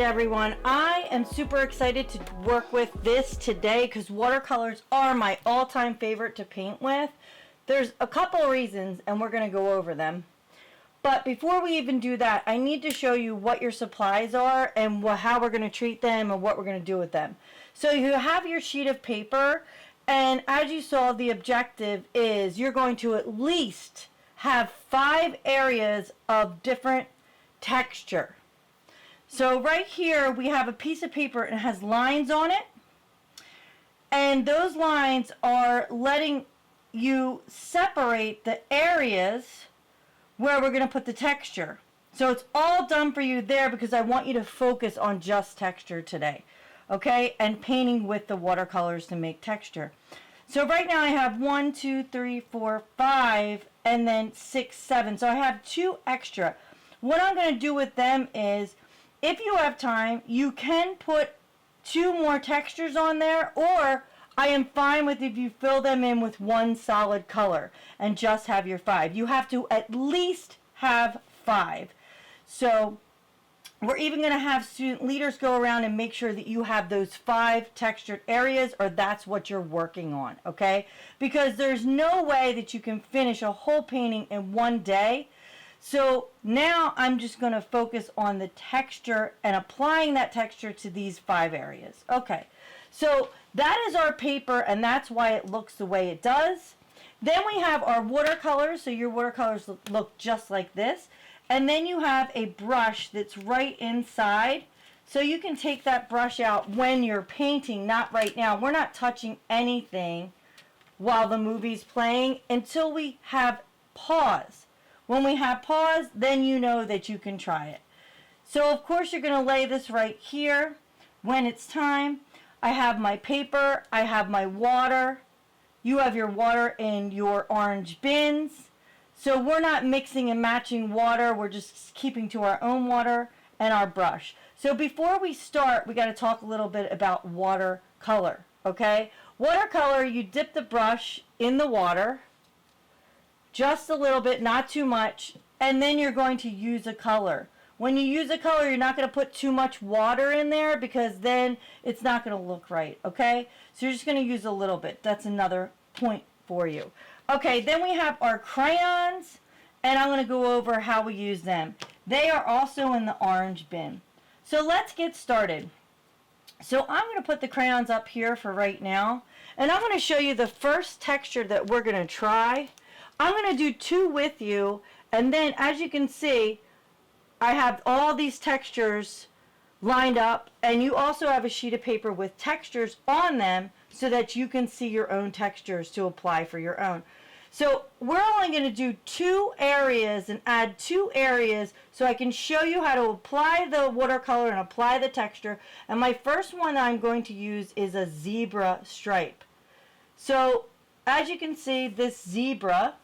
everyone. I am super excited to work with this today because watercolors are my all-time favorite to paint with. There's a couple of reasons and we're going to go over them. But before we even do that, I need to show you what your supplies are and how we're going to treat them and what we're going to do with them. So you have your sheet of paper, and as you saw, the objective is you're going to at least have 5 areas of different texture. So right here we have a piece of paper and it has lines on it, and those lines are letting you separate the areas where we're going to put the texture. So it's all done for you there because I want you to focus on just texture today, okay, and painting with the watercolors to make texture. So right now I have 1, 2, 3, 4, 5, and then 6, 7. So I have 2 extra. What I'm going to do with them is, if you have time, you can put 2 more textures on there, or I am fine with if you fill them in with 1 solid color and just have your 5. You have to at least have 5. So we're even going to have student leaders go around and make sure that you have those 5 textured areas, or that's what you're working on, okay? Because there's no way that you can finish a whole painting in one day. So now I'm just going to focus on the texture and applying that texture to these 5 areas. Okay, so that is our paper, and that's why it looks the way it does. Then we have our watercolors. So your watercolors look just like this. And then you have a brush that's right inside. So you can take that brush out when you're painting, not right now. We're not touching anything while the movie's playing until we have pause. When we have pause, then you know that you can try it. So of course you're going to lay this right here when it's time. I have my paper, I have my water. You have your water in your orange bins. So we're not mixing and matching water, we're just keeping to our own water and our brush. So before we start, we got to talk a little bit about watercolor, okay? Watercolor, you dip the brush in the water, just a little bit, not too much, and then you're going to use a color. When you use a color, you're not going to put too much water in there because then it's not going to look right, okay? So you're just going to use a little bit. That's another point for you. Okay, then we have our crayons, and I'm going to go over how we use them. They are also in the orange bin. So let's get started. So I'm going to put the crayons up here for right now, and I'm going to show you the first texture that we're going to try. I'm going to do 2 with you, and then as you can see, I have all these textures lined up, and you also have a sheet of paper with textures on them so that you can see your own textures to apply for your own. So we're only going to do 2 areas and add 2 areas so I can show you how to apply the watercolor and apply the texture. And my first one that I'm going to use is a zebra stripe. So as you can see, this zebra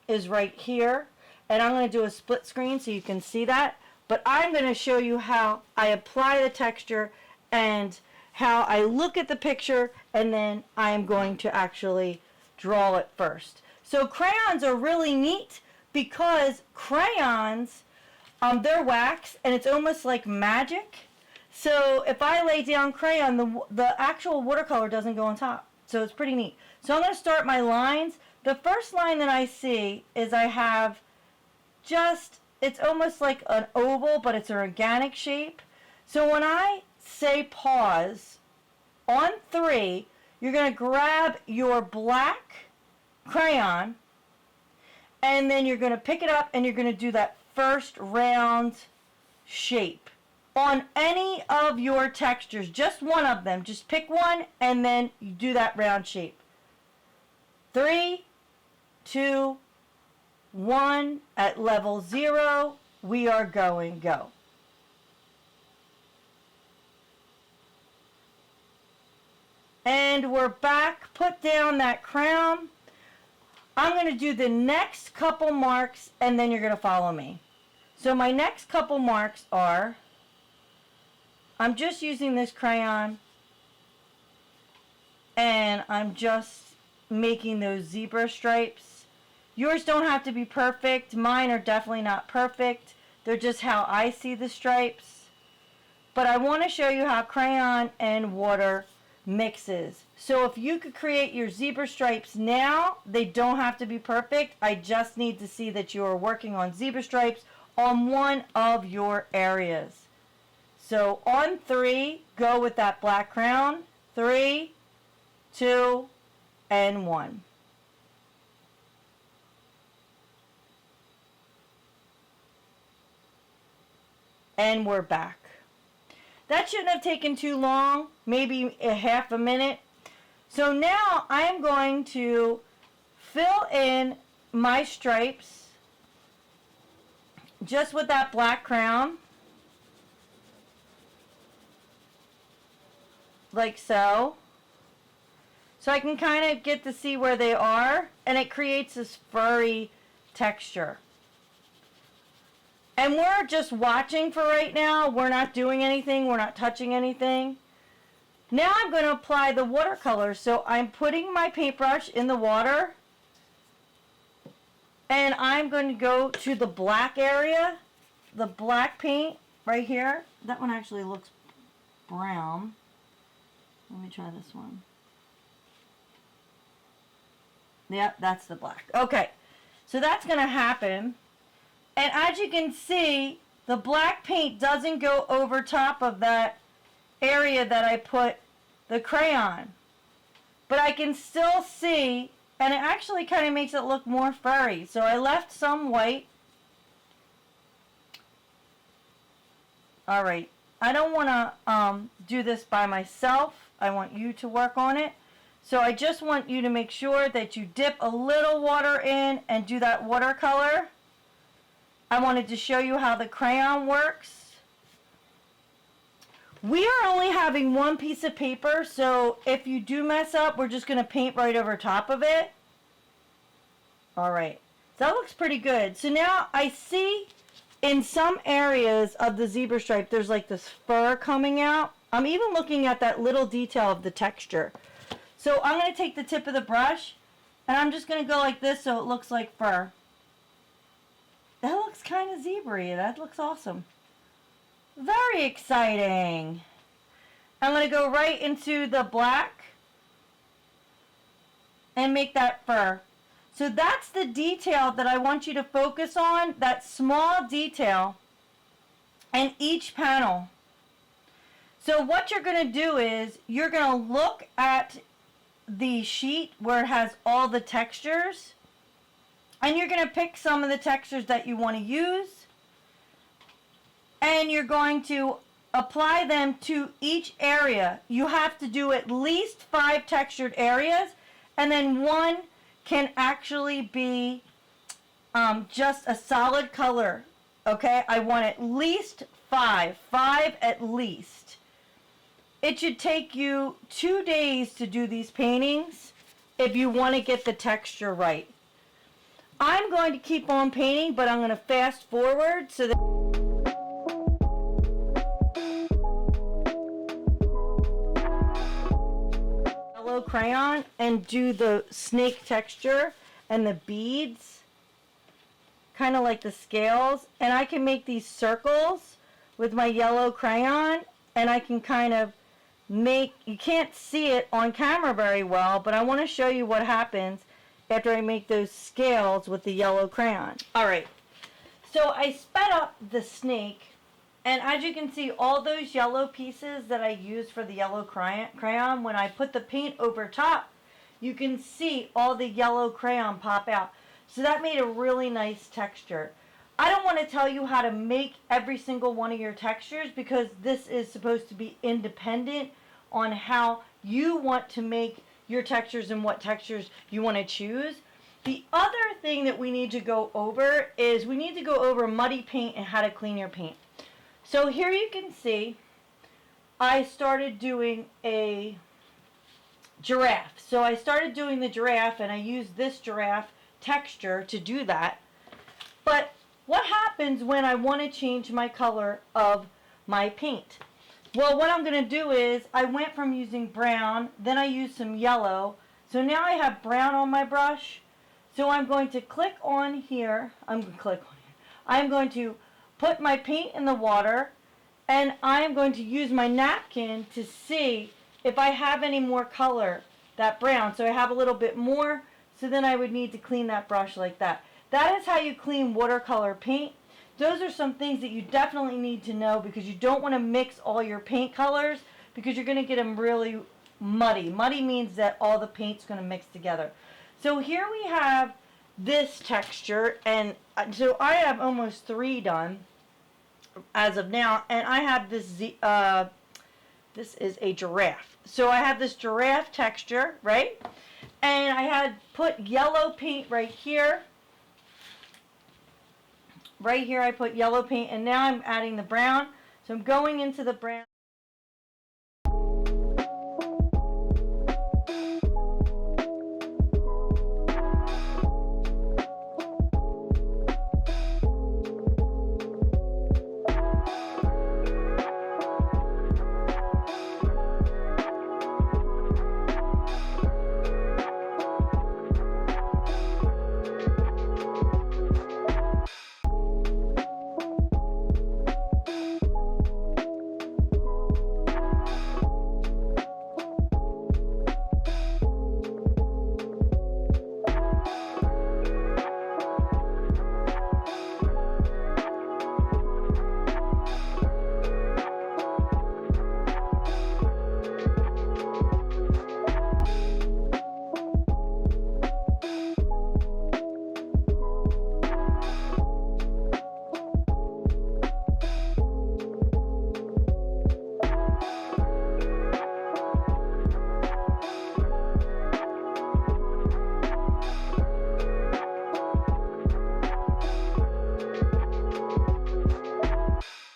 is right here, and I'm going to do a split screen so you can see that, but I'm going to show you how I apply the texture and how I look at the picture, and then I am going to actually draw it first. So crayons are really neat because crayons, they're wax, and it's almost like magic. So if I lay down crayon, the actual watercolor doesn't go on top, so it's pretty neat. So I'm going to start my lines. The first line that I see is I have just, it's almost like an oval, but it's an organic shape. So when I say pause, on 3, you're going to grab your black crayon, and then you're going to pick it up and you're going to do that first round shape on any of your textures, just one of them. Just pick one and then you do that round shape. 3, 2, 1, at level 0, we are going, go. And we're back, put down that crown. I'm going to do the next couple marks, and then you're going to follow me. So my next couple marks are, I'm just using this crayon, and I'm just making those zebra stripes. Yours don't have to be perfect. Mine are definitely not perfect. They're just how I see the stripes. but I want to show you how crayon and water mixes. So if you could create your zebra stripes now, they don't have to be perfect. I just need to see that you are working on zebra stripes on one of your areas. So on 3, go with that black crayon. 3, 2, and 1. And we're back. That shouldn't have taken too long, maybe a half a minute. So now I'm going to fill in my stripes just with that black crayon, like so. So I can kind of get to see where they are, and it creates this furry texture. And we're just watching for right now. We're not doing anything. We're not touching anything. Now I'm going to apply the watercolor. So I'm putting my paintbrush in the water. And I'm going to go to the black area. The black paint right here. That one actually looks brown. Let me try this one. Yep, that's the black. Okay, so that's going to happen. And as you can see, the black paint doesn't go over top of that area that I put the crayon. But I can still see, and it actually kind of makes it look more furry. So I left some white. Alright, I don't want to do this by myself. I want you to work on it. So I just want you to make sure that you dip a little water in and do that watercolor. I wanted to show you how the crayon works. We are only having one piece of paper, so if you do mess up, we're just going to paint right over top of it. Alright, so that looks pretty good. So now I see in some areas of the zebra stripe, there's like this fur coming out. I'm even looking at that little detail of the texture. So I'm going to take the tip of the brush, and I'm just going to go like this so it looks like fur. That looks kind of zebra-y. That looks awesome. Very exciting. I'm going to go right into the black and make that fur. So that's the detail that I want you to focus on, that small detail in each panel. So what you're going to do is you're going to look at the sheet where it has all the textures, and you're going to pick some of the textures that you want to use, and you're going to apply them to each area. You have to do at least 5 textured areas, and then 1 can actually be just a solid color. Okay, I want at least 5 at least. It should take you 2 days to do these paintings if you want to get the texture right. I'm going to keep on painting, but I'm going to fast forward so that yellow crayon and do the snake texture and the beads, kind of like the scales. And I can make these circles with my yellow crayon, and I can kind of you can't see it on camera very well, but I want to show you what happens after I make those scales with the yellow crayon. Alright, so I sped up the snake, and as you can see, all those yellow pieces that I used for the yellow crayon, when I put the paint over top, you can see all the yellow crayon pop out. So that made a really nice texture. I don't want to tell you how to make every single one of your textures, because this is supposed to be independent on how you want to make your textures and what textures you want to choose. The other thing that we need to go over is we need to go over muddy paint and how to clean your paint. So here you can see I started doing a giraffe. So I started doing the giraffe, and I used this giraffe texture to do that. But what happens when I want to change my color of my paint? Well, what I'm going to do is I went from using brown, then I used some yellow. So now I have brown on my brush. So I'm going to click on here. I'm going to put my paint in the water, And I'm going to use my napkin to see if I have any more color, that brown. So I have a little bit more, so then I would need to clean that brush like that. That is how you clean watercolor paint. Those are some things that you definitely need to know, because you don't want to mix all your paint colors, because you're going to get them really muddy. Muddy means that all the paint's going to mix together. So here we have this texture, and so I have almost 3 done as of now, and I have this this is a giraffe. So I have this giraffe texture, right? And I had put yellow paint right here. Right here I put yellow paint, and now I'm adding the brown. So I'm going into the brown.